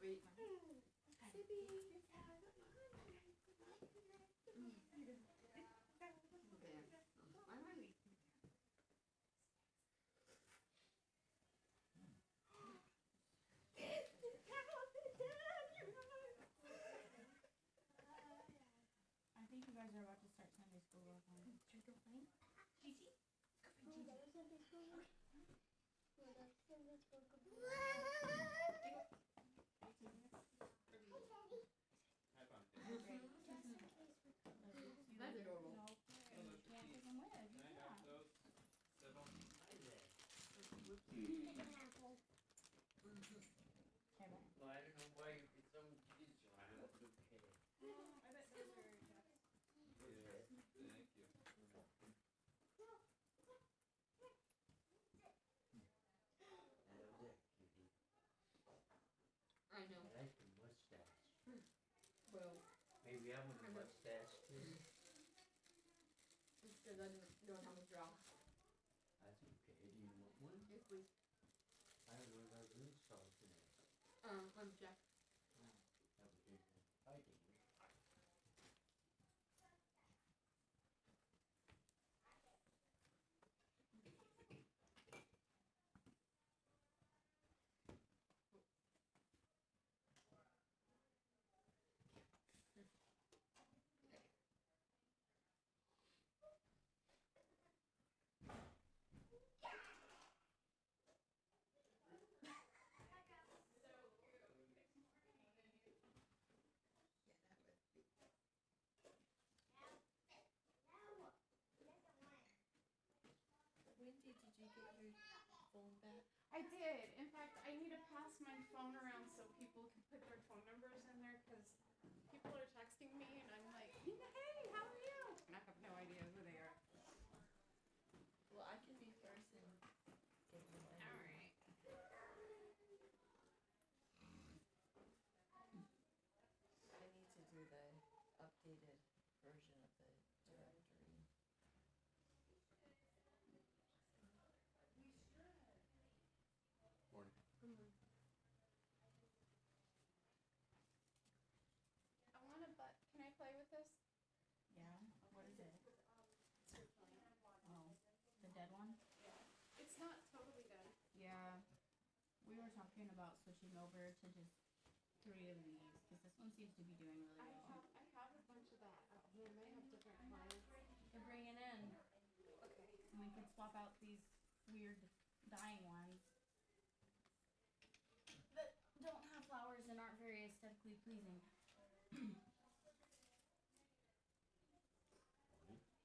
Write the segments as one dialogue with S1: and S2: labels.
S1: Wait. Sippy.
S2: I think you guys are about to start Sunday school.
S3: Should we go find Gigi? Go find Gigi. Sunday school. Okay. Well, that's Sunday school.
S1: That's adorable.
S2: No, you can't take them with.
S4: Can I have those? Sybil?
S2: Okay, bye.
S5: Well, I don't know why it's on digital. I don't look at it.
S6: I bet those are Jeff's.
S4: Yeah. Thank you.
S5: Hello there, cutie.
S1: I know.
S5: I like the mustache.
S1: Well,
S5: Maybe I want a mustache too.
S1: it's because I don't have a draw.
S5: That's okay. Do you want one?
S1: Yes, please.
S5: I don't know if I will install today.
S1: I'm Jeff.
S5: That was good. Fighting.
S1: Yeah, that would be.
S6: Wendy, did you get your phone back?
S7: I did. In fact, I need to pass my phone around so people can put their phone numbers in there because people are texting me and I'm like, hey, how are you? And I have no idea who they are.
S6: Well, I can be first and get you one.
S7: All right.
S6: I need to do the updated version of the directory.
S4: Morning.
S7: I want to, but can I play with this?
S2: Yeah. What is it? Oh, the dead one?
S7: It's not totally done.
S2: Yeah. We were talking about switching over to just 3 of these because this one seems to be doing really well.
S7: I have a bunch of that out here. I may have different clients.
S2: You can bring it in
S7: Okay.
S2: and we can swap out these weird dying ones that don't have flowers and aren't very aesthetically pleasing.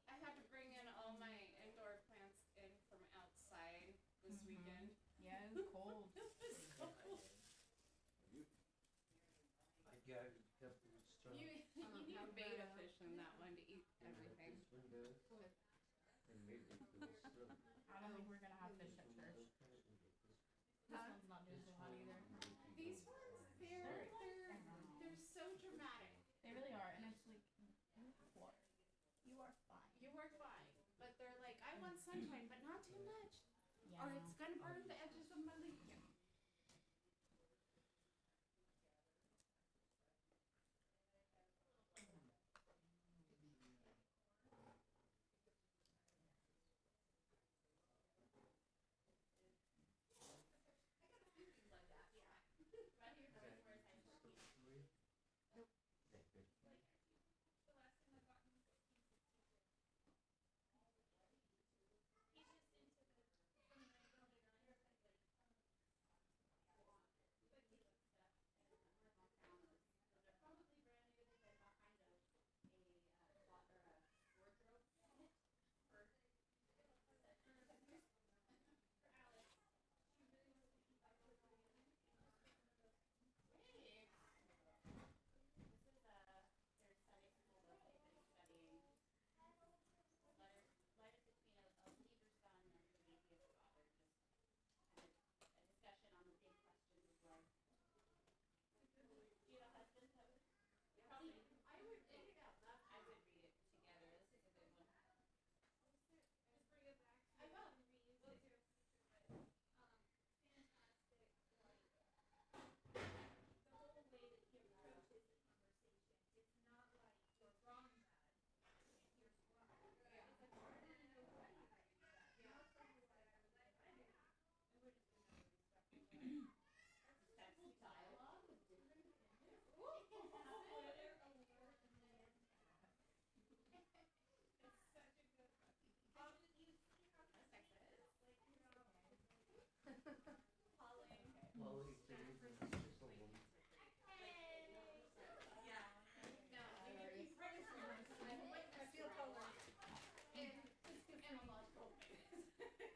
S7: I had to bring in all my indoor plants in from outside this weekend.
S2: Yeah, it was cold.
S7: It was cold.
S5: I got a couple of stuff.
S7: You need
S1: have
S7: beta
S1: that.
S7: fish in that one to eat everything.
S5: This one does.
S1: What?
S5: And maybe this one.
S2: I don't think we're gonna have fish at church. This one's not doing so hot either.
S7: These ones, they're so dramatic.
S2: They really are, and it's like, what? You are fine.
S7: You work fine, but they're like, I want sunshine, but not too much,
S2: Yeah.
S7: or it's gonna burn the edges of my leaf.
S5: city, there's just a woman.
S1: I feel taller.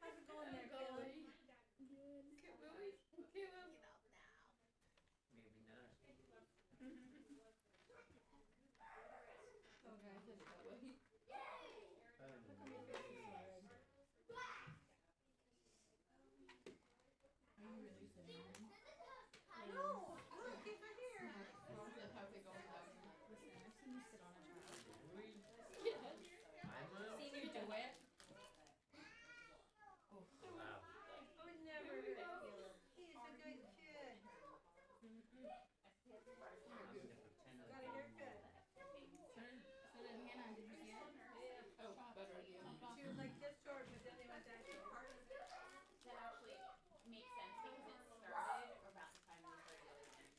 S1: How's it going there, Caleb?
S5: Maybe not.
S1: Oh, guys, it's that way.
S5: I don't know.
S2: Are you really sitting in?
S1: No! Look, he's right here.
S2: Well, how's it going down? Listen, I've seen you sit on a child.
S5: Really?
S2: Yes.
S5: I'm a...
S2: Seen you do it.
S5: Wow.
S1: I would never hurt Caleb. He's a good kid.
S5: I'm gonna pretend
S1: Got
S5: like
S1: a
S5: I'm
S1: haircut.
S2: So did Hannah. Did you see it?
S1: Oh, better idea. She was like this short, but then they went back to her.
S2: That actually makes sense because it started around the time we started getting down.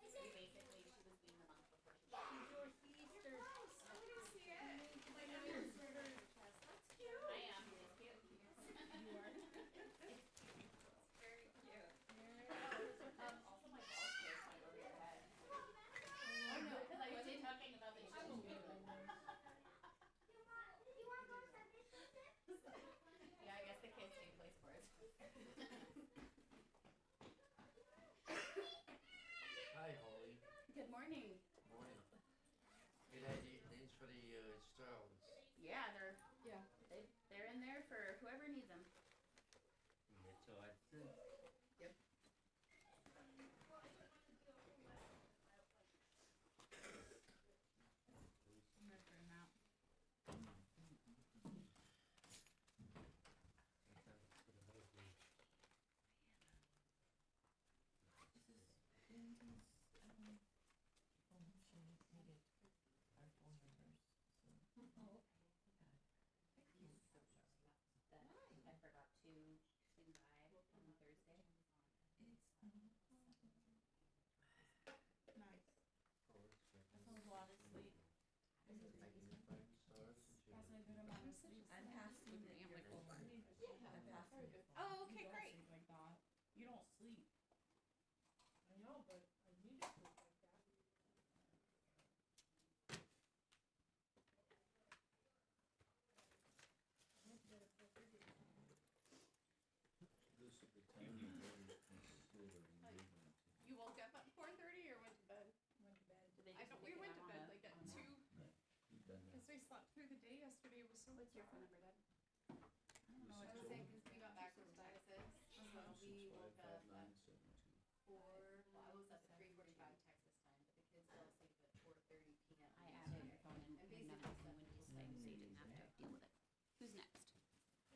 S2: So basically, she was being the month before she got.
S1: He's your sister.
S2: I am. It's cute. You are.
S6: Very cute.
S2: Also, my balls pierced my over your head. Oh no, because I wasn't talking about the children. Yeah, I guess the kids take play sports.
S5: Hi, Holly.
S2: Good morning.
S5: Morning. Good idea. Thanks for the straws.
S2: Yeah, they're
S1: Yeah.
S2: they're in there for whoever needs them.
S5: That's all I think.
S2: I'm gonna throw them out.
S5: Sometimes it's for the husband.
S2: This is Lindsay's.
S6: Oh, she needed our phone numbers, so.
S1: Oh.
S2: That I forgot to swing by on Thursday. Nice.
S5: Oh, it's good.
S2: That's a lot of sleep.
S5: I can find stars and shit.
S2: That's a good amount of sleep.
S6: I'm passing the your phone. I'm passing your phone.
S7: Oh,
S2: You
S7: okay,
S2: don't
S7: great.
S2: sleep like that. You don't sleep.
S1: I know, but I need to sleep like that.
S4: This is the time you really consider moving to.
S7: You woke up at 4:30 or went to bed?
S1: Went to bed.
S2: Did they
S7: I
S2: just
S7: don't.
S2: stick
S7: We
S2: it
S7: went to
S2: on
S7: bed
S2: a-
S7: like at
S2: on a-
S7: 2
S4: You've done that.
S7: because we slept through the day yesterday. It was so.
S2: What's your phone number, Dad? I don't know
S4: This
S2: what
S7: I
S2: to
S7: was
S2: say.
S7: saying because we got back from 5 6, so we woke up at
S4: 4.
S7: 4.
S2: Well, I was up at 3:45 Texas time, but the kids fell asleep at 4:30 p.m.
S8: I added your phone in
S7: And
S8: your
S7: basically
S8: numbers
S7: said-
S8: in Wendy's thing, so you didn't have to deal with it. Who's next?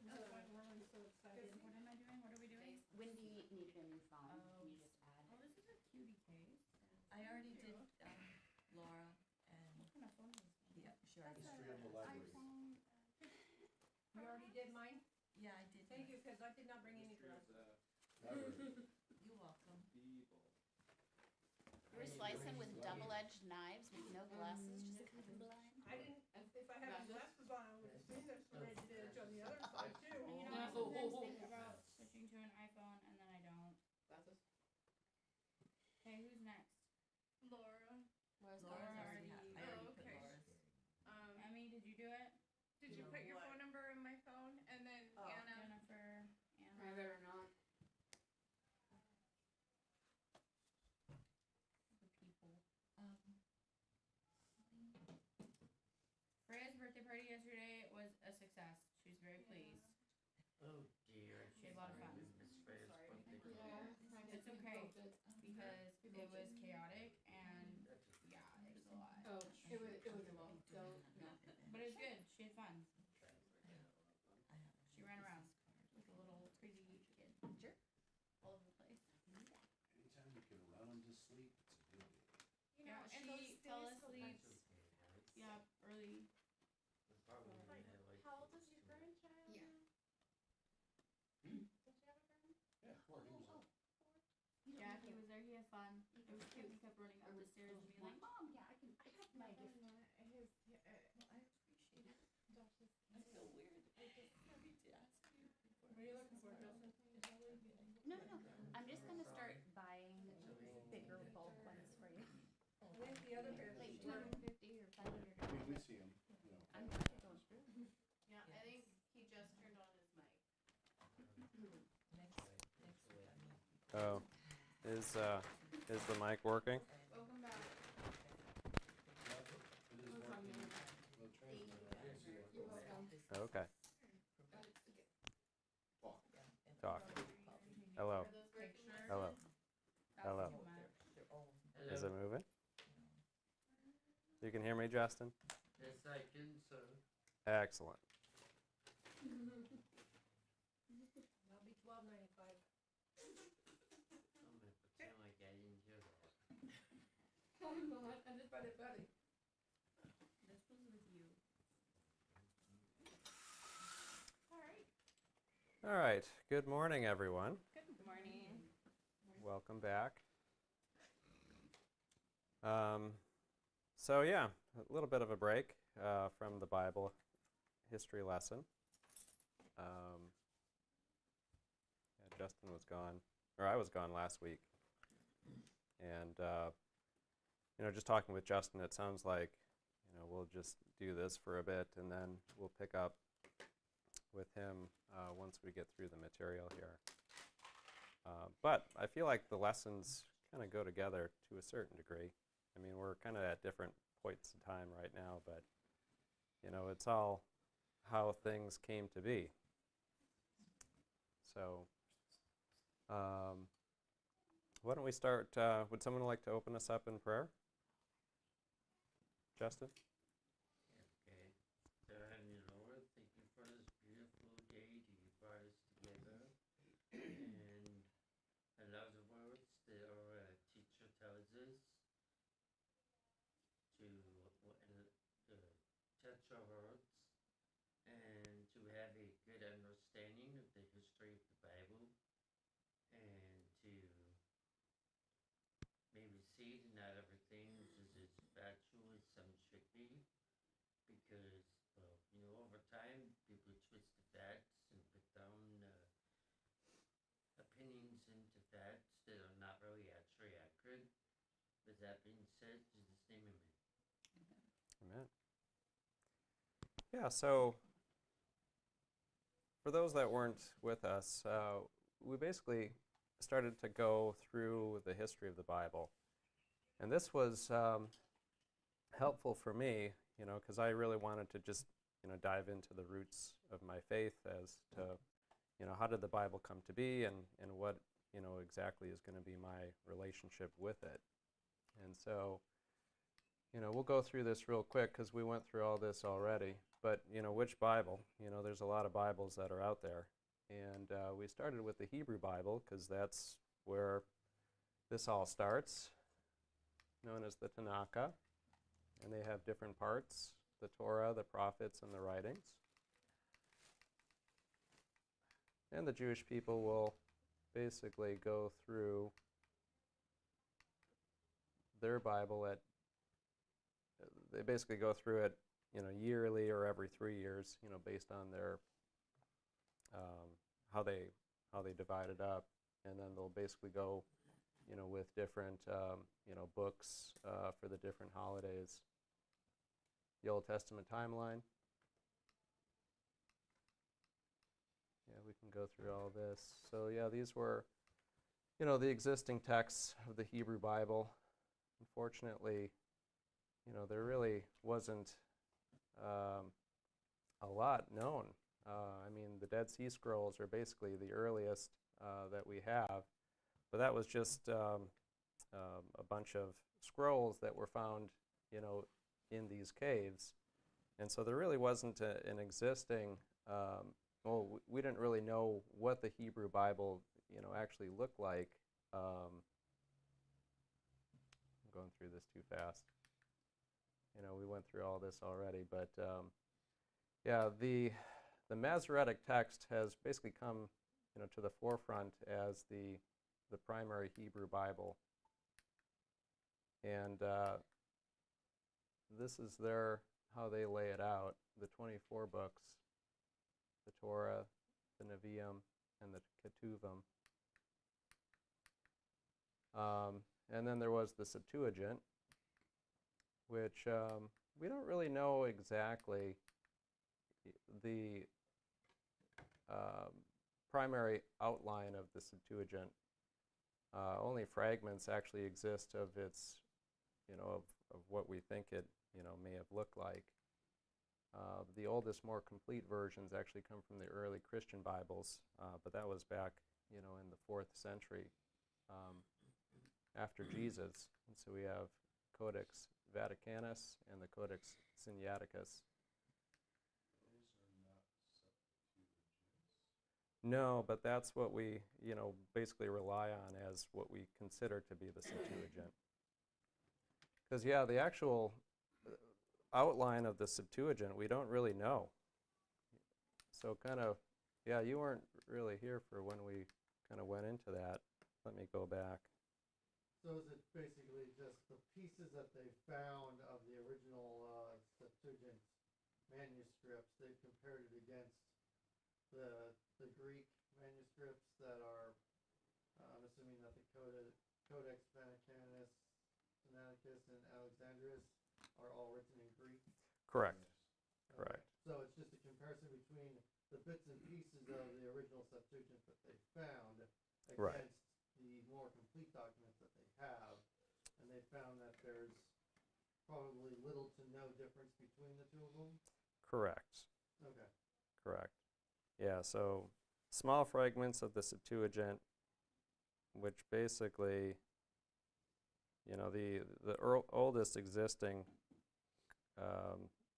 S1: That's why Lauren's so excited.
S2: What am I doing? What are we doing?
S8: Wendy needed a new phone.
S2: Oh.
S8: Can you just add?
S2: Oh, this is a cutie case.
S6: I already did, Laura and,
S2: What kind of phone is this?
S6: yeah, she already.
S1: That's
S4: History of the library.
S2: iPhone.
S1: You already did mine?
S6: Yeah, I did.
S1: Thank you,
S6: mine.
S1: because I did not bring any
S4: History of
S1: glasses.
S4: the library.
S6: You're welcome.
S4: Evil.
S8: You were slicing with double-edged knives with no glasses, just cut them blind.
S1: I didn't, if I had my glasses on, I would have seen this red edge on the other side too.
S2: And you know, I
S8: No.
S2: sometimes think about switching to an iPhone and then I don't.
S1: Glasses.
S2: Okay, who's next?
S7: Laura.
S6: Laura's
S2: Laura
S6: already,
S2: already-
S6: I already
S7: Oh,
S6: put
S7: okay.
S6: Laura's.
S2: Emmy, did you do it?
S7: Did you put your
S1: What?
S7: phone number in my phone? And then
S1: Oh.
S7: Anna.
S2: Jennifer,
S1: I
S2: Anna,
S1: better not.
S2: the people. Freya's birthday party yesterday was a success. She was very pleased.
S5: Oh dear.
S2: She had a lot of fun.
S5: Miss Freya's
S2: Sorry.
S5: birthday.
S2: It's okay because it was chaotic and
S5: That's a-
S2: yeah, it was a lot.
S1: Oh, it was a lot. Don't.
S2: But it was good. She had fun.
S6: I have
S2: She ran around like a little crazy kid.
S8: Sure.
S2: All over the place.
S4: Anytime you can run them to sleep, it's a good day.
S7: You know,
S2: Yeah,
S7: and
S2: she
S7: those
S2: fell
S7: days go by-
S2: asleep.
S5: That's okay, right?
S2: Yeah, early.
S5: The problem is
S7: Like,
S5: I like
S7: how old
S5: kids
S7: is your
S5: too much.
S7: grandchild?
S1: Yeah.
S7: now?
S4: Hmm?
S7: Does she have a friend?
S4: Yeah, 4 games on.
S2: Yeah, he was there. He had fun. It was cute. He kept running up the stairs and being like, "Mom, yeah, I have my gift."
S7: His,
S6: Well, I appreciate it.
S7: Josh's.
S6: I feel weird. I just having to ask you before.
S1: What are you looking for, Justin?
S8: No, no, I'm just gonna start by
S9: Oh, is the mic working?
S7: Welcome back.
S4: It is working. The transmitter, I can see it.
S7: You're welcome.
S9: Okay.
S4: Talk.
S9: Talk. Hello.
S7: Are those pictures?
S9: Hello.
S7: That's
S9: Hello.
S7: too much.
S6: Their own.
S9: Is it moving? You can hear me, Justin?
S5: Yes, I can, sir.
S9: Excellent.
S1: That'll be $12.95.
S5: I'm gonna pretend like I didn't hear that.
S1: I'm not, I just read it better.
S8: This was with you.
S9: All right. Good morning, everyone.
S8: Good morning.
S9: Welcome back. So yeah, a little bit of a break from the Bible history lesson. Yeah, Justin was gone, or I was gone last week, and just talking with Justin, it sounds like we'll just do this for a bit, and then we'll pick up with him once we get through the material here. But I feel like the lessons kind of go together to a certain degree. I mean, we're kind of at different points in time right now, but it's all how things came to be. So why don't we start, would someone like to open us up in prayer? Justin?
S5: Okay. So, Heavenly Lord, thank you for this beautiful day that you brought us together. And I love the words that our teacher tells us to touch our hearts and to have a good understanding of the history of the Bible and to maybe see that not everything is as factual as some should be because, over time people twist the facts and put down opinions into facts that are not really actually accurate. With that being said, in Jesus' name, amen.
S9: Amen. Yeah, so for those that weren't with us, we basically started to go through the history of the Bible. And this was helpful for me, because I really wanted to just, dive into the roots of my faith as to, how did the Bible come to be and what, exactly is going to be my relationship with it. And so, we'll go through this real quick because we went through all this already. But, which Bible? There's a lot of Bibles that are out there. And we started with the Hebrew Bible because that's where this all starts, known as the Tanakh. And they have different parts, the Torah, the prophets, and the writings. And the Jewish people will basically go through their Bible they basically go through it, yearly or every 3 years, based on their how they divide it up, and then they'll basically go, with different books for the different holidays. The Old Testament timeline. Yeah, we can go through all this. So yeah, these were, the existing texts of the Hebrew Bible. Unfortunately, there really wasn't a lot known. I mean, the Dead Sea Scrolls are basically the earliest that we have, but that was just a bunch of scrolls that were found, in these caves. And so there really wasn't an existing, we didn't really know what the Hebrew Bible, actually looked like. I'm going through this too fast. We went through all this already, but yeah, the Masoretic text has basically come, to the forefront as the primary Hebrew Bible, and this is how they lay it out: the 24 books, the Torah, the Nevi'im, and the Ketuvim. And then there was the Septuagint, which we don't really know exactly the primary outline of the Septuagint. only fragments actually exist of its, of what we think it, may have looked like. The oldest, more complete versions actually come from the early Christian Bibles, but that was back, in the 4th century after Jesus. And so we have Codex Vaticanus and the Codex Sinaiticus. No, but that's what we, basically rely on as what we consider to be the Septuagint. Because, yeah, the actual outline of the Septuagint, we don't really know. So kind of, yeah, you weren't really here for when we kind of went into that. Let me go back.
S10: So is it basically just the pieces that they found of the original Septuagint manuscripts, they compared it against the Greek manuscripts that are, I'm assuming that the Codex Vaticanus, Sinaiticus, and Alexandrinus are all written in Greek?
S9: Correct.
S10: Okay.
S9: Correct.
S10: So it's just a comparison between the bits and pieces of the original Septuagint that they found against
S9: Right.
S10: the more complete documents that they have, and they found that there's probably little to no difference between the two of them?
S9: Correct.
S10: Okay.
S9: Correct. Yeah, so small fragments of the Septuagint, which basically, the oldest existing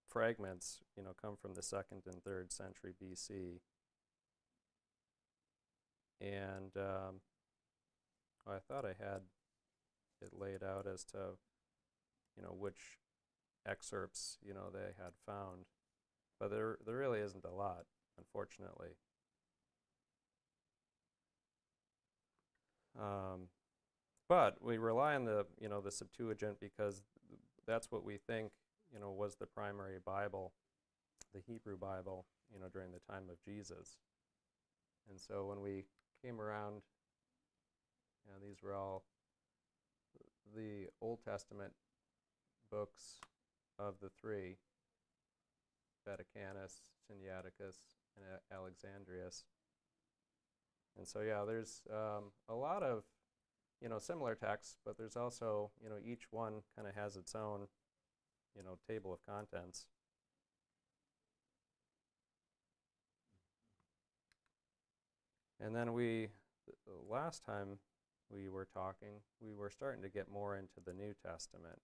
S9: fragments, come from the 2nd and 3rd century BC. And I thought I had it laid out as to, which excerpts, they had found. But there really isn't a lot, unfortunately. But we rely on the, the Septuagint because that's what we think, was the primary Bible, the Hebrew Bible, during the time of Jesus. And so when we came around, these were all the Old Testament books of the three, Vaticanus, Sinaiticus, and Alexandrinus. And so, yeah, there's a lot of, similar texts, but there's also, each one kind of has its own, table of contents. And then last time we were talking, we were starting to get more into the New Testament.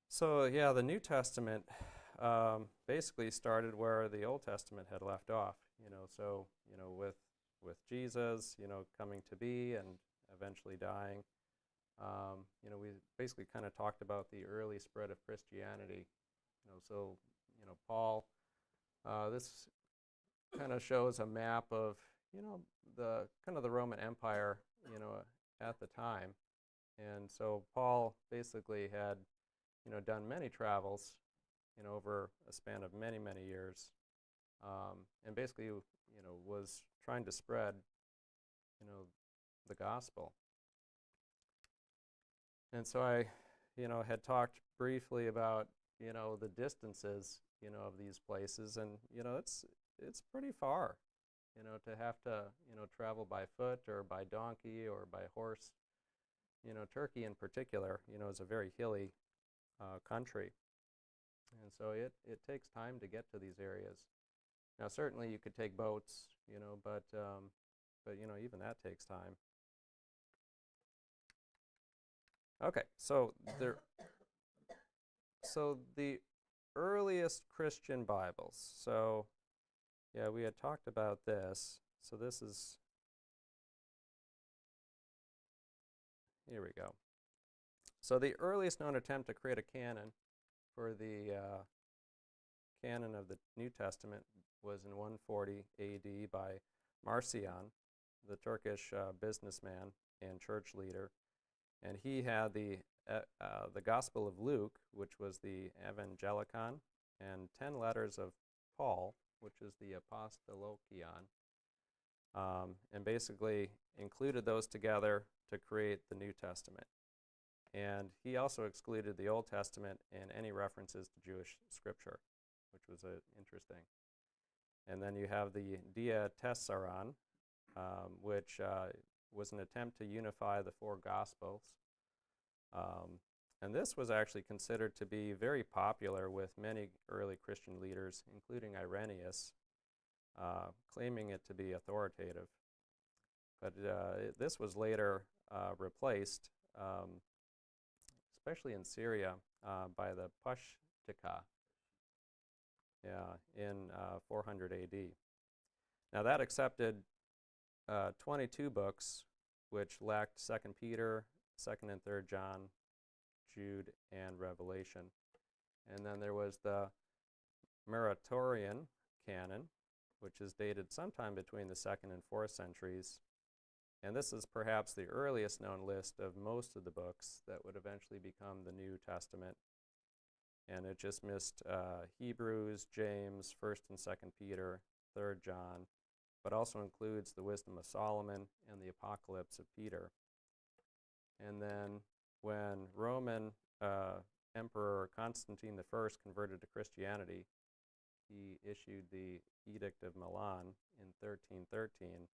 S9: So yeah, the New Testament basically started where the Old Testament had left off. So with Jesus, coming to be and eventually dying. We basically kind of talked about the early spread of Christianity. So Paul. This kind of shows a map of the kind of the Roman Empire at the time, and so Paul basically had done many travels over a span of many years, and basically was trying to spread the gospel. And so I had talked briefly about the distances of these places, and it's pretty far to have to travel by foot or by donkey or by horse. Turkey in particular is a very hilly country, and so it takes time to get to these areas. Now certainly you could take boats, but even that takes time. Okay, so the earliest Christian Bibles. So yeah, we had talked about this. So this is, here we go. So the earliest known attempt to create a canon for the canon of the New Testament was in 140 AD by Marcion, the Turkish businessman and church leader. And he had the Gospel of Luke, which was the Evangelicon, and 10 letters of Paul, which is the Apostolokion, and basically included those together to create the New Testament. And he also excluded the Old Testament and any references to Jewish scripture, which was interesting. And then you have the Dia Tessaron, which was an attempt to unify the four Gospels. And this was actually considered to be very popular with many early Christian leaders, including Irenaeus, claiming it to be authoritative. But this was later replaced, especially in Syria, by the Pashtika in 400 AD. Now that accepted 22 books, which lacked 2nd Peter, 2nd and 3rd John, Jude, and Revelation. And then there was the Muratorian canon, which is dated sometime between the 2nd and 4th centuries. And this is perhaps the earliest known list of most of the books that would eventually become the New Testament. And it just missed Hebrews, James, 1st and 2nd Peter, 3rd John, but also includes the Wisdom of Solomon and the Apocalypse of Peter. And then when Roman Emperor Constantine I converted to Christianity, he issued the Edict of Milan in 1313,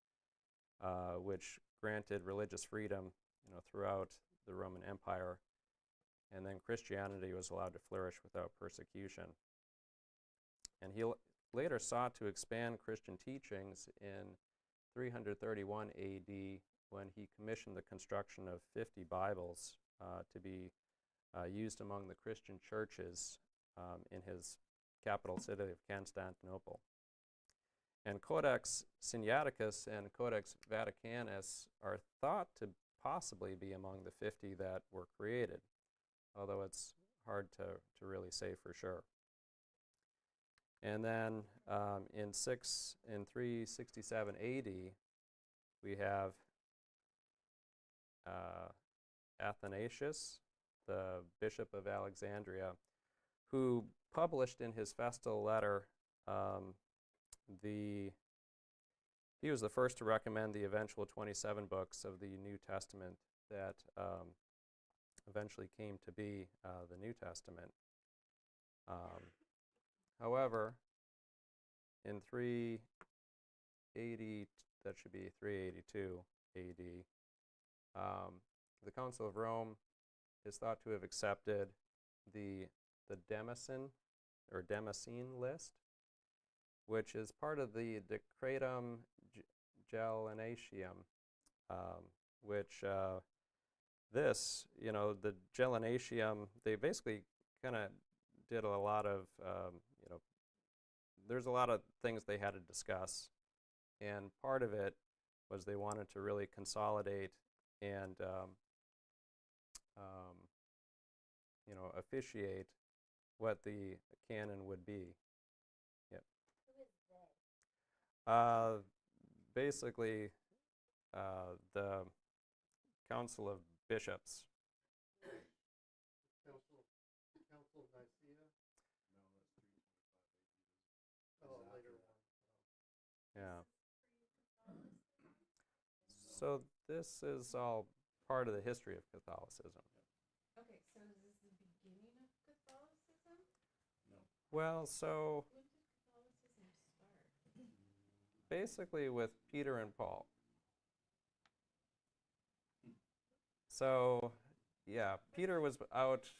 S9: which granted religious freedom, throughout the Roman Empire, and then Christianity was allowed to flourish without persecution. And he later sought to expand Christian teachings in 331 AD when he commissioned the construction of 50 Bibles to be used among the Christian churches in his capital city of Constantinople. And Codex Sinaiticus and Codex Vaticanus are thought to possibly be among the 50 that were created, although it's hard to really say for sure. And then in 367 AD, we have Athanasius, the Bishop of Alexandria, who published in his festal letter he was the first to recommend the eventual 27 books of the New Testament that eventually came to be the New Testament. However, in 382 AD, the Council of Rome is thought to have accepted the Damascene list, which is part of the Decretum Gelasianum, which the Gelasianum, they basically kind of did a lot of, there's a lot of things they had to discuss, and part of it was they wanted to really consolidate and officiate what the canon would be. Yep.
S3: Who is they?
S9: Basically, the Council of Bishops.
S10: Council of Nicaea? No, that's 325 AD. Oh, later one.
S9: Yeah. So this is all part of the history of Catholicism.
S7: Okay, so is this the beginning of Catholicism?
S9: Well, so
S7: When did Catholicism start?
S9: basically with Peter and Paul. So, yeah, Peter was out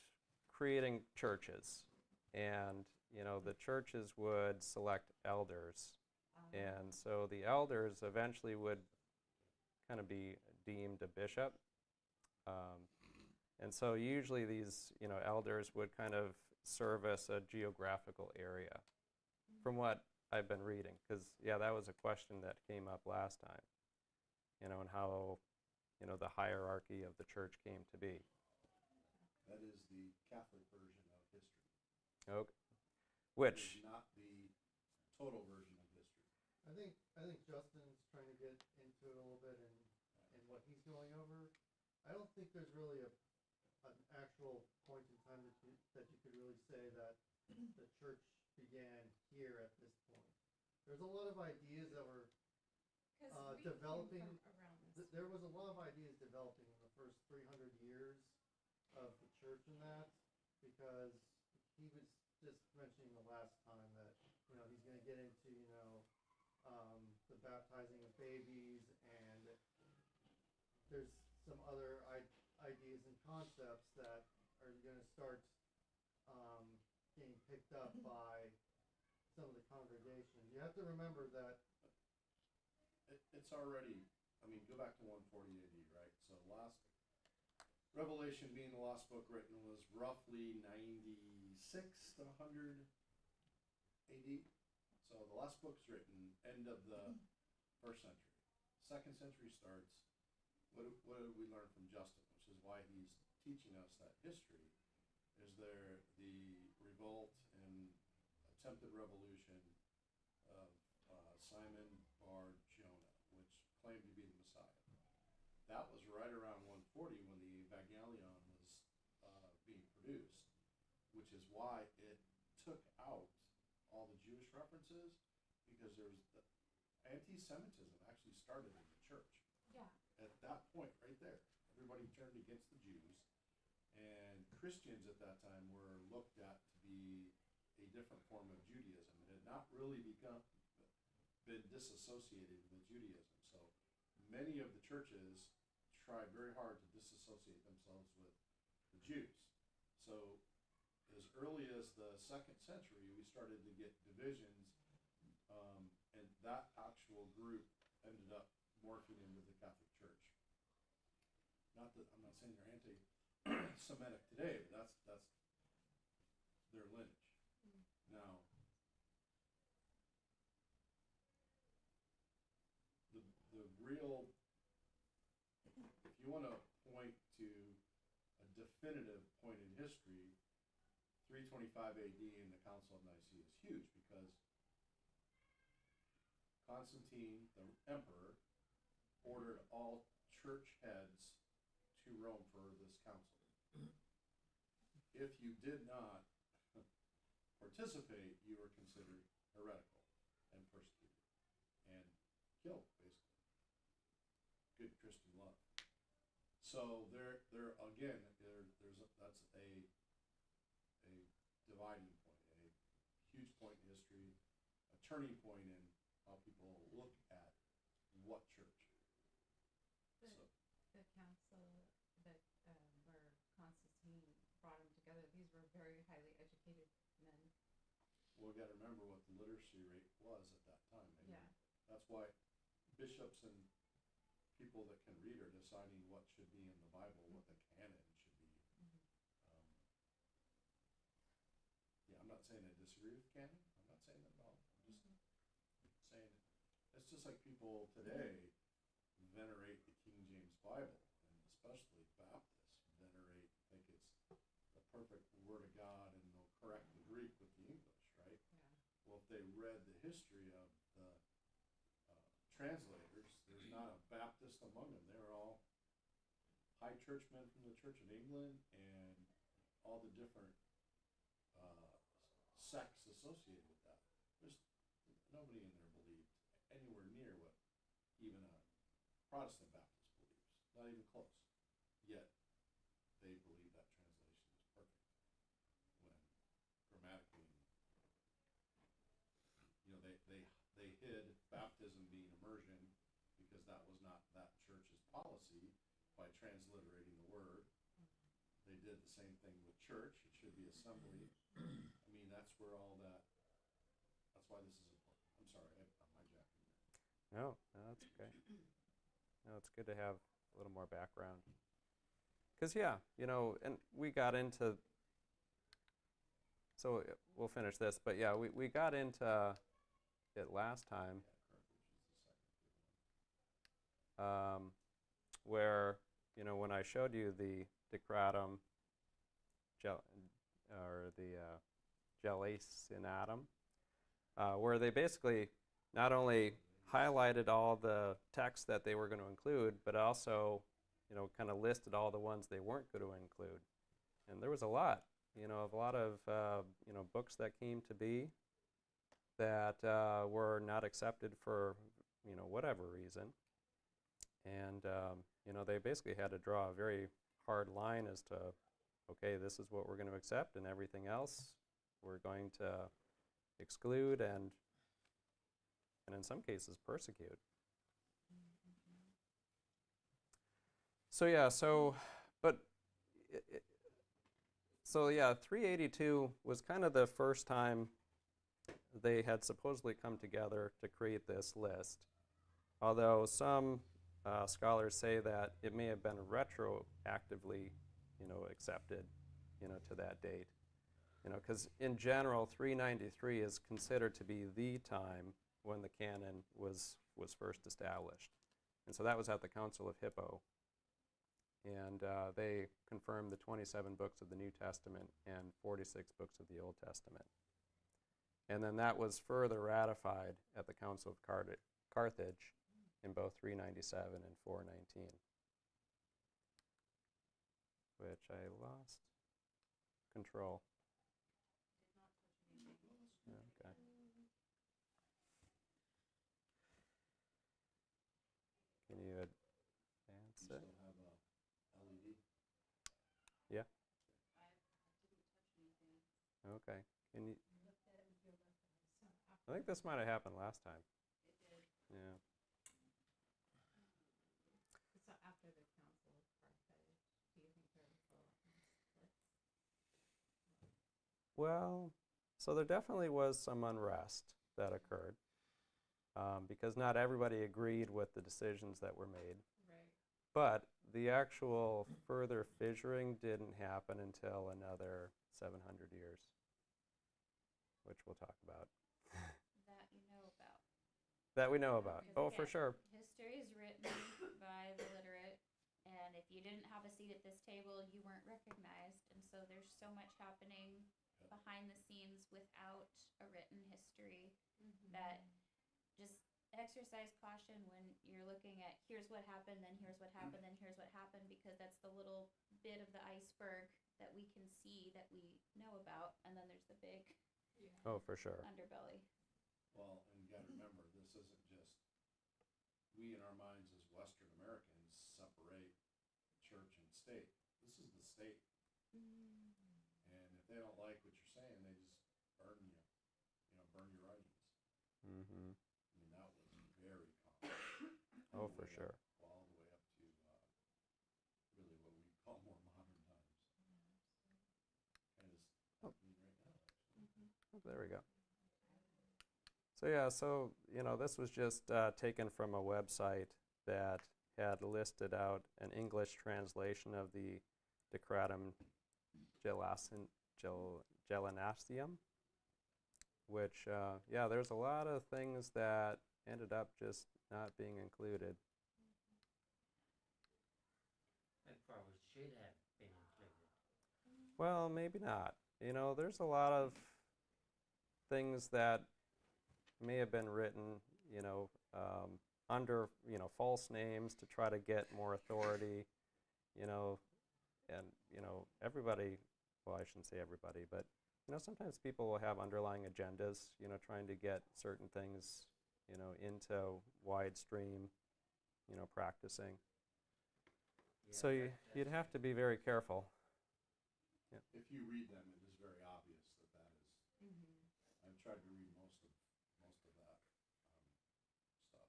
S9: creating churches, and the churches would select elders, and so the elders eventually would kind of be deemed a bishop, and so usually these elders would kind of service a geographical area, from what I've been reading, because that was a question that came up last time, and how the hierarchy of the church came to be.
S4: That is the Catholic version of history.
S9: Okay.
S4: It
S9: Which
S4: is not the total version of history.
S10: I think Justin's trying to get into it a little bit in what he's going over. I don't think there's really an actual point in time that you could really say that the church began here at this point. There's a lot of ideas that were developing. There was a lot of ideas developing in the first 300 years of the church in that, because he was just mentioning the last time that, he's going to get into, the baptizing of babies, and there's some other ideas and concepts that are going to start getting picked up by some of the congregation. You have to remember that
S11: it's already, go back to 140 AD, right? So Revelation being the last book written was roughly 96 to 100 AD. So the last book's written end of the first century. Second century starts. What did we learn from Justin? Which is why he's teaching us that history is there the revolt and attempted revolution of Simon Bar Jonah, which claimed to be the Messiah. That was right around 140 when the Evangelion was being produced, which is why it took out all the Jewish references, because there's anti-Semitism actually started in the church.
S2: Yeah.
S11: At that point, right there, everybody turned against the Jews, and Christians at that time were looked at to be a different form of Judaism. It had not really been disassociated with Judaism. So many of the churches tried very hard to disassociate themselves with the Jews. So as early as the 2nd century, we started to get divisions, and that actual group ended up morphing into the Catholic Church. Not that I'm not saying they're anti-Semitic today, but that's their lineage. Now, the real, if you want to point to a definitive point in history, 325 AD and the Council of Nicaea is huge, because Constantine, the emperor, ordered all church heads to Rome for this council. If you did not participate, you were considered heretical and persecuted and killed, basically. Good Christian love. So that's a dividing point, a huge point in history, a turning point in how people look at what church.
S6: The council that where Constantine brought them together, these were very highly educated men.
S11: Well, we got to remember what the literacy rate was at that time.
S6: Yeah.
S11: That's why bishops and people that can read are deciding what should be in the Bible, what the canon should be. Yeah, I'm not saying I disagree with canon. I'm not saying that at all. I'm just saying it's just like people today venerate the King James Bible, and especially Baptists think it's the perfect Word of God, and they'll correct the Greek with the English, right?
S6: Yeah.
S11: Well, if they read the history of the translators, there's not a Baptist among them. They're all high churchmen from the Church of England and all the different sects associated with that. There's nobody in there believed anywhere near what even a Protestant Baptist believes. Not even close. Yet they believe that translation is perfect, when grammatically, they hid baptism being immersion, because that was not that church's policy, by transliterating the word. They did the same thing with church. It should be assembly. That's where all that, that's why this is important. I'm sorry, I'm hijacking you.
S9: No, that's okay. No, it's good to have a little more background. Because, and we got into, so we'll finish this, but yeah, we got into it last time, where, when I showed you the Decratum, or the Gelasianatum, where they basically not only highlighted all the texts that they were going to include, but also, kind of listed all the ones they weren't going to include. And there was a lot, of a lot of, books that came to be that were not accepted for, whatever reason. And, they basically had to draw a very hard line as to okay, this is what we're going to accept, and everything else we're going to exclude and in some cases persecute. So yeah, so yeah, 382 was kind of the first time they had supposedly come together to create this list. Although some scholars say that it may have been retroactively, accepted, to that date. Because in general, 393 is considered to be the time when the canon was first established. And so that was at the Council of Hippo. And they confirmed the 27 books of the New Testament and 46 books of the Old Testament. And then that was further ratified at the Council of Carthage in both 397 and 419, which I lost control. Okay. Can you advance
S11: You
S9: it?
S11: still have a LED?
S9: Yeah. Okay. Can you? I think this might have happened last time. Yeah.
S6: So after the Council of Carthage, do you think there was a lot more splits?
S9: Well, so there definitely was some unrest that occurred because not everybody agreed with the decisions that were made.
S6: Right.
S9: But the actual further fissuring didn't happen until another 700 years, which we'll talk about.
S8: That you know about.
S9: That we know about.
S8: Because
S9: Oh, for
S8: again,
S9: sure.
S8: History is written by the literate, and if you didn't have a seat at this table, you weren't recognized. And so there's so much happening behind the scenes without a written history that just exercise caution when you're looking at here's what happened, then here's what happened, then here's what happened, because that's the little bit of the iceberg that we can see that we know about, and then there's the big
S9: Oh, for sure.
S8: underbelly.
S11: Well, and you gotta remember, this isn't just, we in our minds as Western Americans separate church and state. This is the state. And if they don't like what you're saying, they just burn you, burn your writings.
S9: Mm-hmm.
S11: I mean, that was very common.
S9: Oh, for sure.
S11: All the way up to really what we call more modern times. Kind of happening right now, actually.
S9: Oh, there we go. So yeah, so this was just taken from a website that had listed out an English translation of the Decretum Gelanacium, which there's a lot of things that ended up just not being included.
S5: That probably should have been included.
S9: Well, maybe not. There's a lot of things that may have been written, under, false names to try to get more authority, and, everybody, well, I shouldn't say everybody, but, sometimes people will have underlying agendas, trying to get certain things, into widestream, practicing.
S5: Yeah,
S9: So you'd have to be very careful.
S11: If you read them, it is very obvious that is. I've tried to read most of that stuff.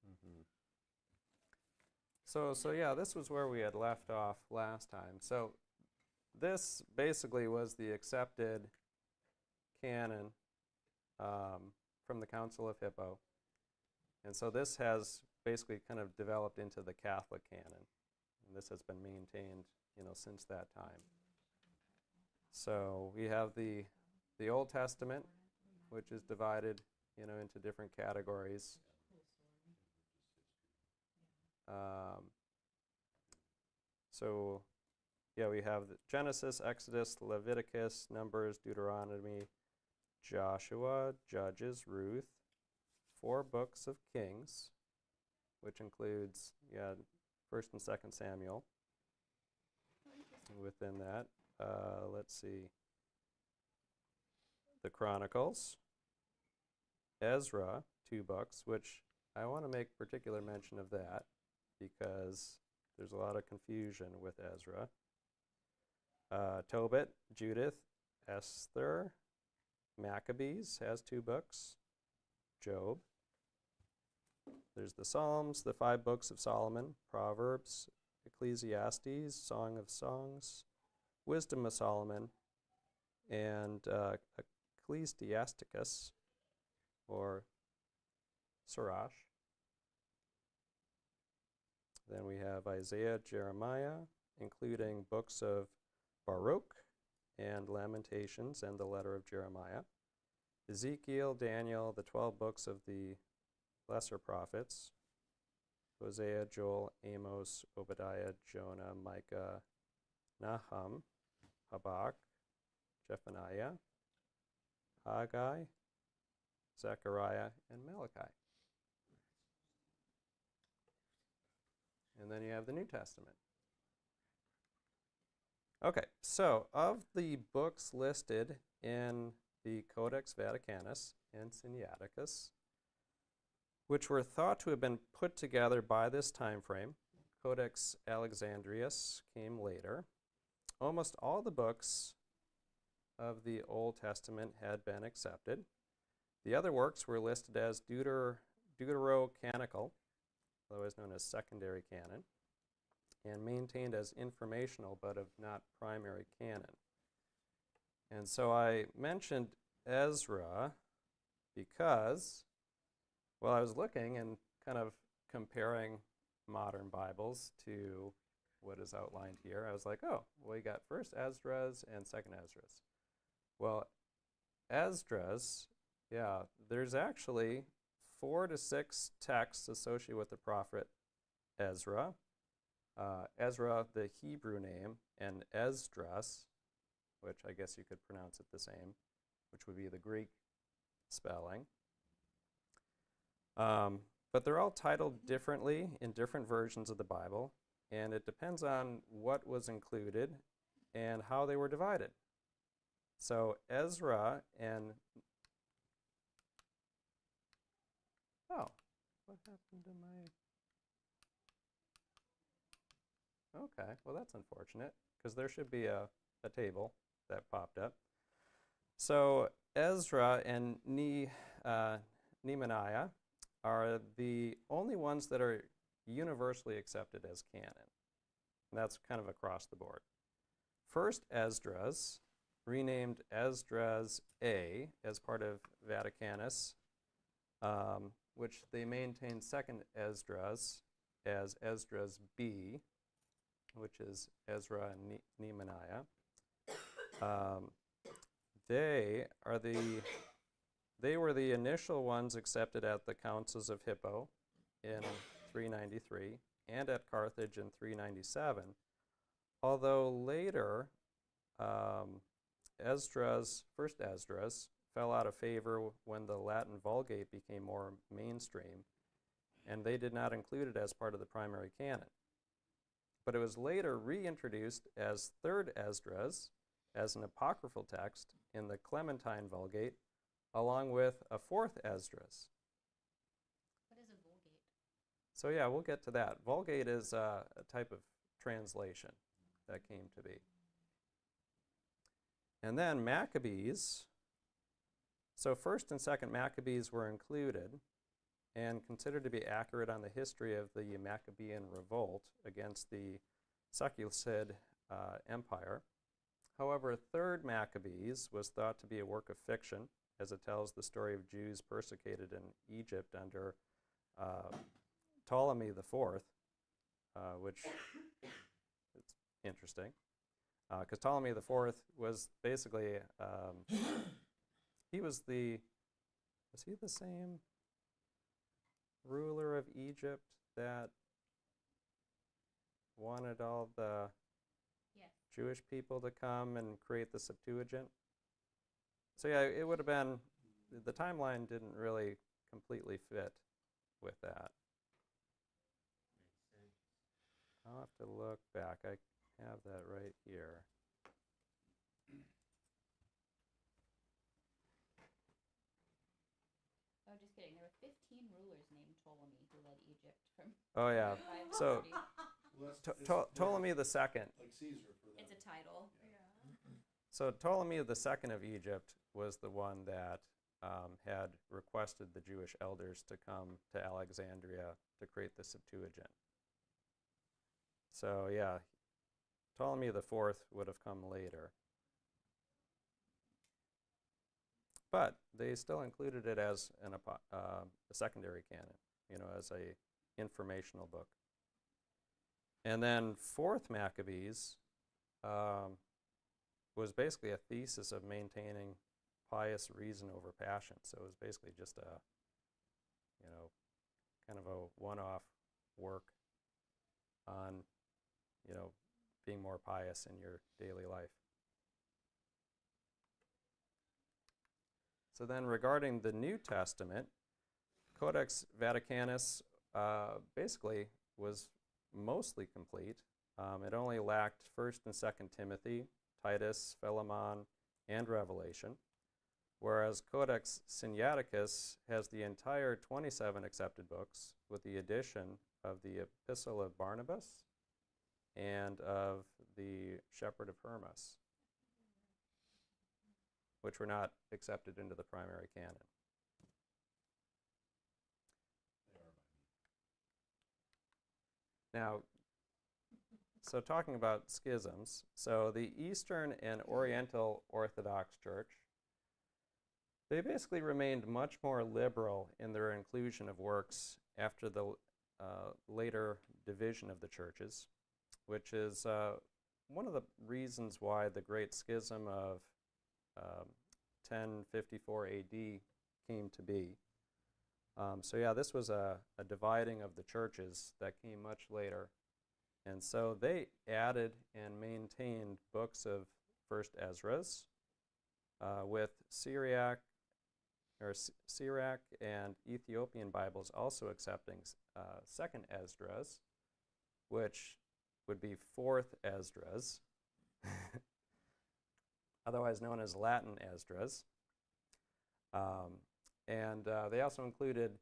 S9: Mm-hmm. So yeah, this was where we had left off last time. So this basically was the accepted canon from the Council of Hippo. And so this has basically kind of developed into the Catholic canon. And this has been maintained, since that time. So we have the Old Testament, which is divided, into different categories. So yeah, we have the Genesis, Exodus, Leviticus, Numbers, Deuteronomy, Joshua, Judges, Ruth, 4 books of Kings, which includes 1st and 2nd Samuel. Within that, let's see, the Chronicles, Ezra, 2 books, which I want to make particular mention of that because there's a lot of confusion with Ezra. Tobit, Judith, Esther, Maccabees has 2 books, Job. There's the Psalms, the 5 books of Solomon, Proverbs, Ecclesiastes, Song of Songs, Wisdom of Solomon, and Ecclesiasticus, or Sirach. Then we have Isaiah, Jeremiah, including books of Baruch and Lamentations and the letter of Jeremiah. Ezekiel, Daniel, the 12 books of the lesser prophets. Hosea, Joel, Amos, Obadiah, Jonah, Micah, Nahum, Habakkuk, Zephaniah, Haggai, Zechariah, and Malachi. And then you have the New Testament. Okay, so of the books listed in the Codex Vaticanus and Sinaiticus, which were thought to have been put together by this time frame, Codex Alexandrinus came later, almost all the books of the Old Testament had been accepted. The other works were listed as deuterocanonical, otherwise known as secondary canon, and maintained as informational but of not primary canon. And so I mentioned Ezra because, well, I was looking and kind of comparing modern Bibles to what is outlined here. I was like, oh, well, you got first Esdras and second Esdras. Well, Esdras, yeah, there's actually 4 to 6 texts associated with the prophet Ezra. Ezra, the Hebrew name, and Esdras, which I guess you could pronounce it the same, which would be the Greek spelling. But they're all titled differently in different versions of the Bible, and it depends on what was included and how they were divided. So Ezra and... Oh, what happened to my... Okay, well that's unfortunate, because there should be a table that popped up. So Ezra and Nehemiah are the only ones that are universally accepted as canon. And that's kind of across the board. First Esdras, renamed Esdras A as part of Vaticanus, which they maintained second Esdras as Esdras B, which is Ezra and Nehemiah. They were the initial ones accepted at the councils of Hippo in 393 and at Carthage in 397, although later first Esdras fell out of favor when the Latin Vulgate became more mainstream, and they did not include it as part of the primary canon. But it was later reintroduced as third Esdras as an apocryphal text in the Clementine Vulgate, along with a fourth Esdras.
S8: What is a Vulgate?
S9: So yeah, we'll get to that. Vulgate is a type of translation that came to be. And then Maccabees. So first and second Maccabees were included and considered to be accurate on the history of the Maccabean revolt against the Seleucid Empire. However, third Maccabees was thought to be a work of fiction, as it tells the story of Jews persecuted in Egypt under Ptolemy IV, which is interesting, because Ptolemy IV was basically, was he the same ruler of Egypt that wanted all the Jewish people to come and create the Septuagint? So yeah, it would have been, the timeline didn't really completely fit with that. I'll have to look back. I have that right here.
S8: Oh, just kidding. There were 15 rulers named Ptolemy who led Egypt from
S9: Oh yeah.
S8: 540.
S9: So
S11: Well,
S9: Ptolemy II.
S11: like Caesar for them.
S8: It's a title.
S11: Yeah.
S9: So Ptolemy II of Egypt was the one that had requested the Jewish elders to come to Alexandria to create the Septuagint. So yeah, Ptolemy IV would have come later. But they still included it as a secondary canon, you know, as a informational book. And then 4th Maccabees was basically a thesis of maintaining pious reason over passion. So it was basically just a, you know, kind of a one-off work on, you know, being more pious in your daily life. So then regarding the New Testament, Codex Vaticanus basically was mostly complete. It only lacked 1st and 2nd Timothy, Titus, Philemon, and Revelation, whereas Codex Sinaiticus has the entire 27 accepted books with the addition of the Epistle of Barnabas and of the Shepherd of Hermas, which were not accepted into the primary canon. Now, so talking about schisms, so the Eastern and Oriental Orthodox Church, they basically remained much more liberal in their inclusion of works after the later division of the churches, which is one of the reasons why the Great Schism of 1054 AD came to be. So yeah, this was a dividing of the churches that came much later. And so they added and maintained books of First Esdras, with Syriac and Ethiopian Bibles also accepting Second Esdras, which would be Fourth Esdras, otherwise known as Latin Esdras. And they also included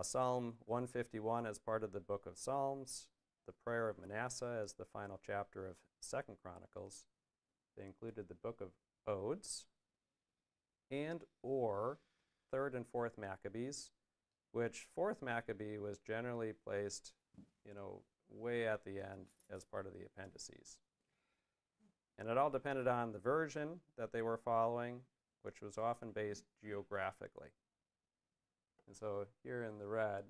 S9: Psalm 151 as part of the Book of Psalms, the Prayer of Manasseh as the final chapter of 2nd Chronicles. They included the Book of Odes and or 3rd and 4th Maccabees, which 4th Maccabee was generally placed, you know, way at the end as part of the appendices. And it all depended on the version that they were following, which was often based geographically. And so here in the red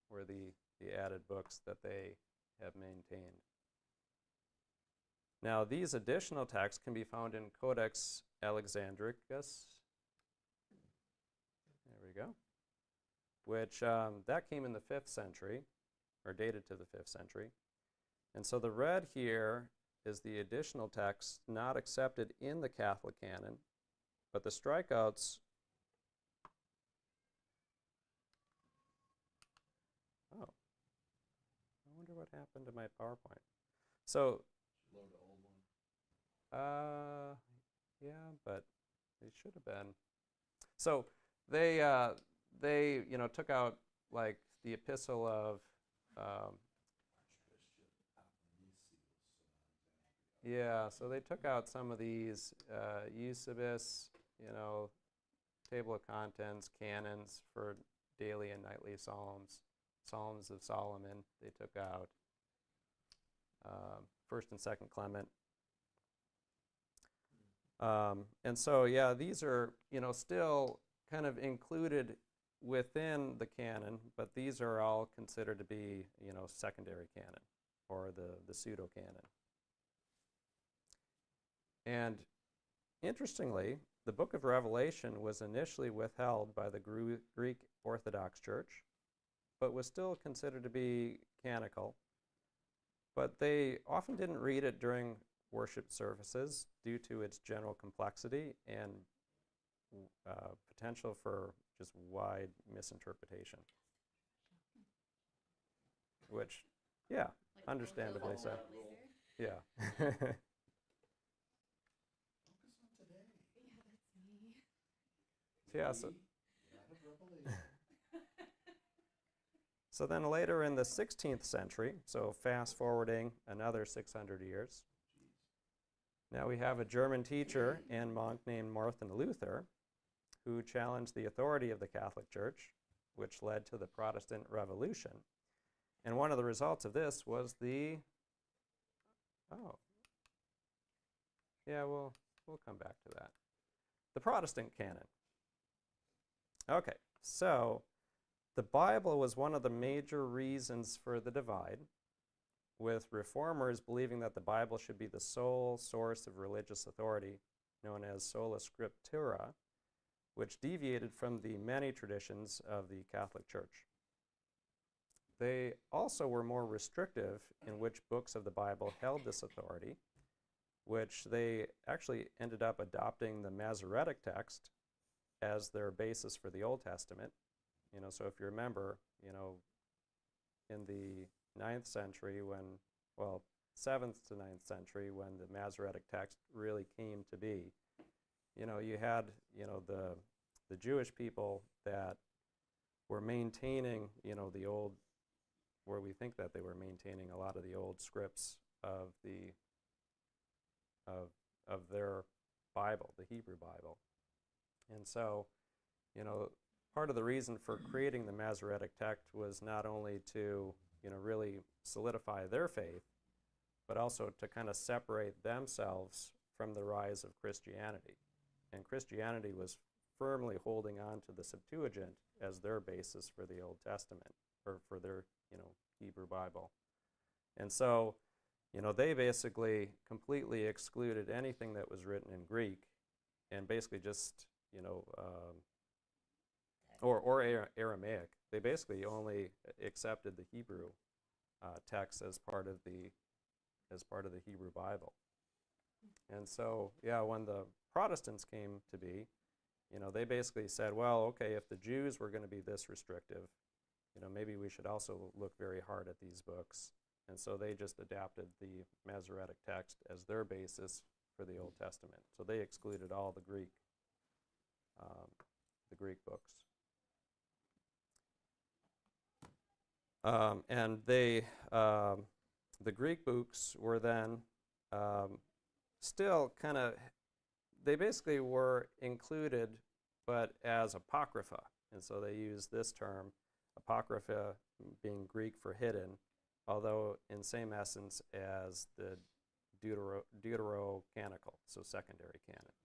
S9: were the added books that they have maintained. Now, these additional texts can be found in Codex Alexandricus. There we go. Which that came in the 5th century, or dated to the 5th century. And so the red here is the additional text not accepted in the Catholic canon, but the strikeouts I wonder what happened to my PowerPoint. So,
S11: Load the old one.
S9: yeah, but they should have been. So they you know, took out like the Epistle of yeah, so they took out some of these Eusebius, you know, table of contents, canons for daily and nightly psalms. Psalms of Solomon, they took out 1st and 2nd Clement. And so, yeah, these are, you know, still kind of included within the canon, but these are all considered to be, you know, secondary canon, or the pseudo-canon. And interestingly, the book of Revelation was initially withheld by the Greek Orthodox Church, but was still considered to be canonical. But they often didn't read it during worship services due to its general complexity and potential for just wide misinterpretation. Which, yeah,
S2: Like
S9: understandably so. Yeah.
S11: Focus on today.
S7: Yeah, that's me.
S9: Yeah, so,
S11: Not of Revelation.
S9: so then later in the 16th century, so fast forwarding another 600 years, Now we have a German teacher and monk named Martin Luther who challenged the authority of the Catholic Church, which led to the Protestant Revolution. And one of the results of this was the, we'll come back to that. The Protestant canon. Okay, so the Bible was one of the major reasons for the divide, with reformers believing that the Bible should be the sole source of religious authority, known as sola scriptura, which deviated from the many traditions of the Catholic Church. They also were more restrictive in which books of the Bible held this authority, which they actually ended up adopting the Masoretic text as their basis for the Old Testament. So if you remember, in the 9th century 7th to 9th century, when the Masoretic text really came to be, you had, the Jewish people that were maintaining, the old, where we think that they were maintaining a lot of the old scripts of their Bible, the Hebrew Bible. And so, part of the reason for creating the Masoretic text was not only to, really solidify their faith, but also to kind of separate themselves from the rise of Christianity. And Christianity was firmly holding on to the Septuagint as their basis for the Old Testament, or for their, Hebrew Bible. And so, they basically completely excluded anything that was written in Greek, and basically just, or Aramaic. They basically only accepted the Hebrew text as part of the Hebrew Bible. And so, when the Protestants came to be, they basically said, well, okay, if the Jews were going to be this restrictive, maybe we should also look very hard at these books. And so they just adapted the Masoretic text as their basis for the Old Testament. So they excluded all the Greek books. And they, the Greek books were then still kind of, they basically were included, but as apocrypha. And so they used this term, apocrypha being Greek for hidden, although in same essence as the deuterocanonical, so secondary canon.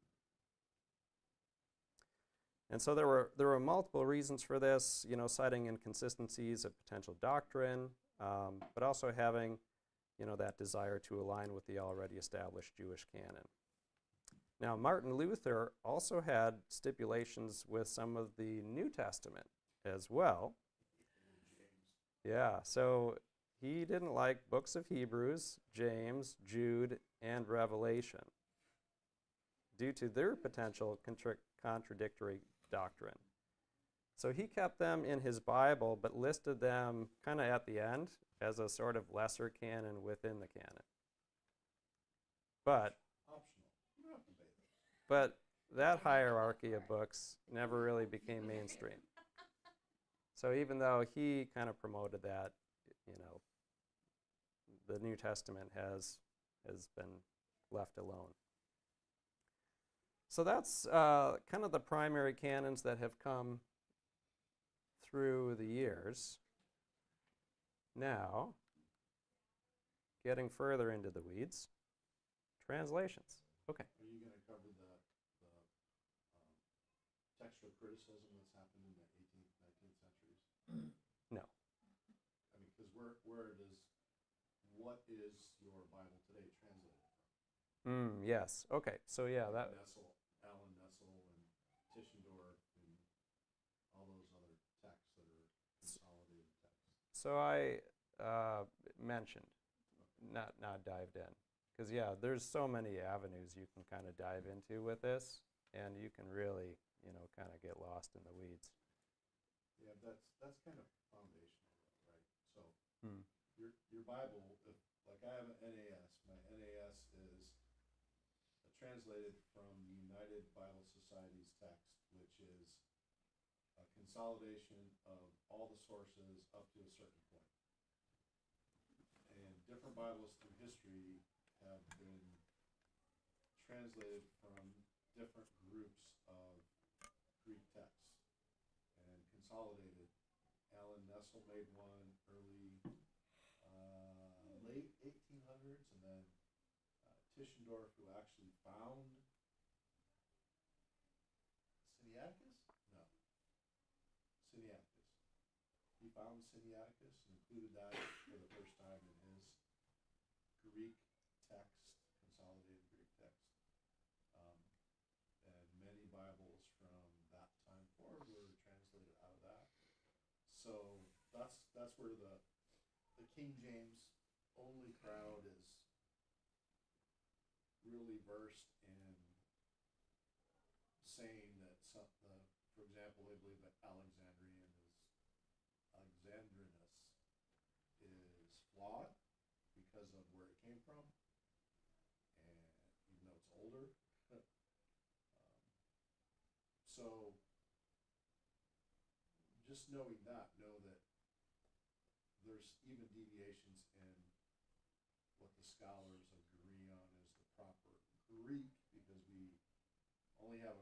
S9: And so there were multiple reasons for this, citing inconsistencies of potential doctrine, but also having, that desire to align with the already established Jewish canon. Now, Martin Luther also had stipulations with some of the New Testament as well. Yeah, so he didn't like books of Hebrews, James, Jude, and Revelation due to their potential contradictory doctrine. So he kept them in his Bible, but listed them kind of at the end as a sort of lesser canon within the canon. But that hierarchy of books never really became mainstream. So even though he kind of promoted that, the New Testament has been left alone. So that's kind of the primary canons that have come through the years. Now, getting further into the weeds, translations. Okay.
S11: Are you going to cover the textual criticism that's happened in the 18th, 19th centuries?
S9: No.
S11: I mean, because what is your Bible today translated from?
S9: Yes. Okay. So yeah, that.
S11: Alan Nessel and Tischendorf and all those other texts that are consolidated texts.
S9: So I mentioned, not dived in, because there's so many avenues you can kind of dive into with this, and you can really, kind of get lost in the weeds.
S11: Yeah, that's kind of foundational, right? So your Bible, like I have an NAS. My NAS is translated from the United Bible Society's text, which is a consolidation of all the sources up to a certain point. And different Bibles through history have been translated from different groups of Greek texts and consolidated. Alan Nessel made one early, late 1800s, and then Tischendorf, who actually found Sinaiticus? No. Sinaiticus. He found Sinaiticus and included that for the first time in his Greek text, consolidated Greek text. And many Bibles from that time forward were translated out of that. So that's where the King James only crowd is really versed in saying that for example, they believe that Alexandrinus is flawed because of where it came from, and even though it's older. So just knowing that, know that there's even deviations in what the scholars agree on is the proper Greek, because we only have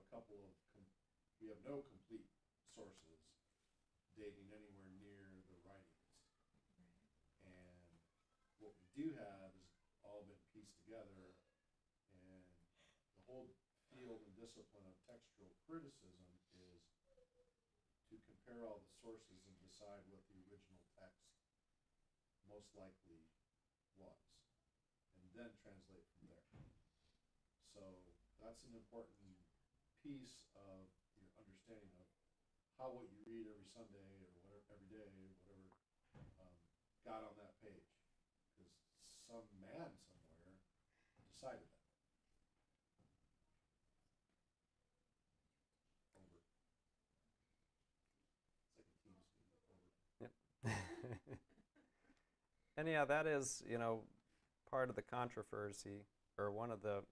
S11: we have no complete sources dating anywhere near the writings. And what we do have is all been pieced together, and the whole field and discipline of textual criticism is to compare all the sources and decide what the original text most likely was, and then translate from there. So that's an important piece of your understanding of how what you read every Sunday or whatever, every day, whatever, got on that page, because some man somewhere decided that. Over. It's like a team's meeting. Over.
S9: Yep. And yeah, that is, part of the controversy, or one of the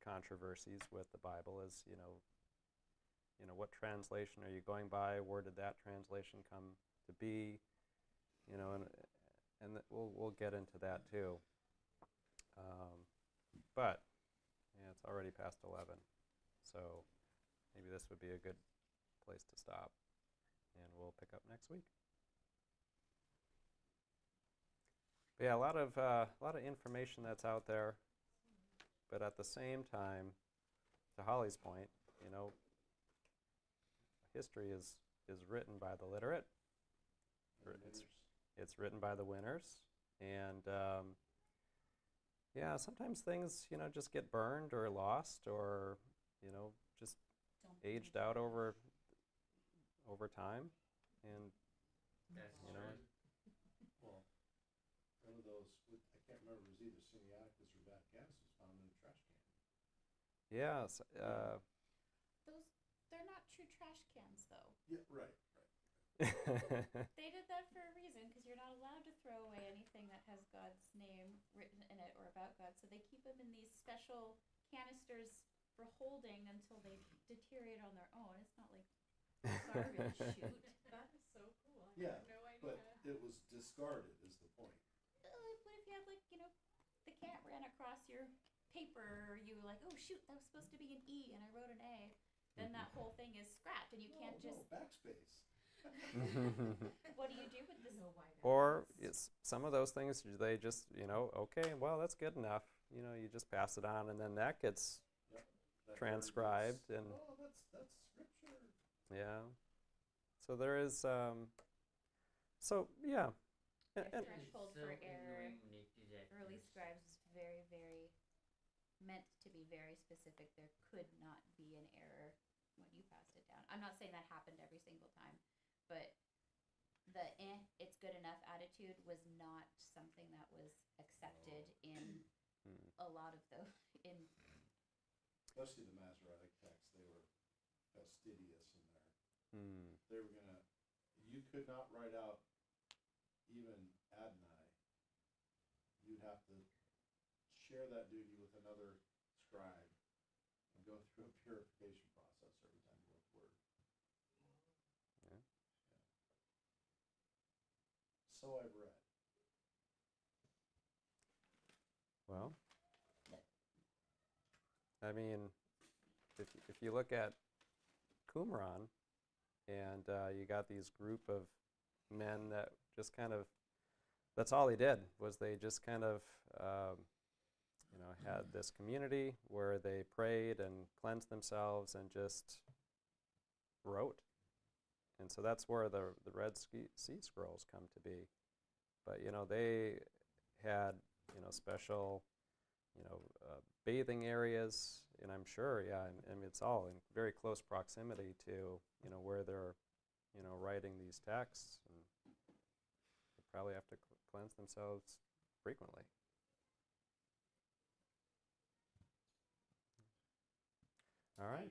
S9: controversies with the Bible is, what translation are you going by? Where did that translation come to be? And we'll get into that too. But yeah, it's already past 11, so maybe this would be a good place to stop, and we'll pick up next week. But yeah, a lot of information that's out there, but at the same time, to Holly's point, history is written by the literate. It's written by the winners, and yeah, sometimes things just get burned or lost, or just aged out over time, and
S5: That's
S9: you know.
S5: true.
S11: Well, one of those, I can't remember, it was either Sinaiticus or Vaticanus, was found in a trash can.
S9: Yes.
S8: They're not true trash cans, though.
S11: Yeah, right.
S8: They did that for a reason, because you're not allowed to throw away anything that has God's name written in it or about God. So they keep them in these special canisters for holding until they deteriorate on their own. It's not like garbage chute.
S6: That is so cool. I
S11: Yeah,
S6: had no idea.
S11: but it was discarded is the point.
S8: What if you had, the cat ran across your paper, or you were like, oh shoot, that was supposed to be an E and I wrote an A. Then that whole thing is scrapped, and you can't just.
S11: Backspace.
S8: What do you do with this?
S9: Or some of those things, they just, okay, well, that's good enough. You just pass it on, and then that gets transcribed. And
S11: that's scripture.
S9: yeah. So there is, yeah.
S8: The
S9: And
S8: threshold
S5: So
S8: for error.
S5: annoying when they do that
S8: Early
S5: first.
S8: scribes was very, very meant to be very specific. There could not be an error when you passed it down. I'm not saying that happened every single time, but the it's good enough attitude was not something that was accepted in a lot of the
S11: Especially the Masoretic text, they were fastidious in there. They were you could not write out even Adonai. You'd have to share that duty with another scribe and go through a purification process every time you went to word.
S9: Yeah.
S11: So I've read.
S9: well, I mean, if you look at Qumran, and you got these group of men that just kind of, that's all they did, was they just kind of, had this community where they prayed and cleansed themselves and just wrote. And so that's where the Red Sea Scrolls come to be. But, they had, special, bathing areas, and I'm sure, yeah, and it's all in very close proximity to, where they're, writing these texts, and they probably have to cleanse themselves frequently. All right.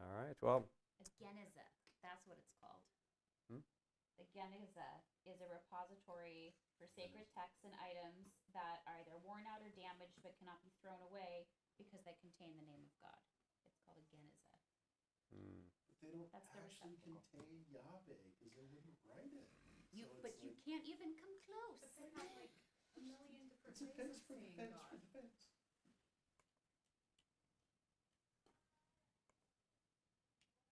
S9: All right. Well.
S8: A Geniza, that's what it's called.
S9: Hmm?
S8: The Geniza is a repository for sacred texts and items that are either worn out or damaged but cannot be thrown away because they contain the name of God. It's called a Geniza.
S11: But they don't
S8: That's the
S11: actually
S8: receptacle.
S11: contain Yahweh because they wouldn't write it.
S8: But you can't even come close.
S1: But they have like a million different
S11: It's a
S1: ways
S11: fence
S1: of
S11: for the
S1: saying
S11: fence
S1: God.
S11: for the fence.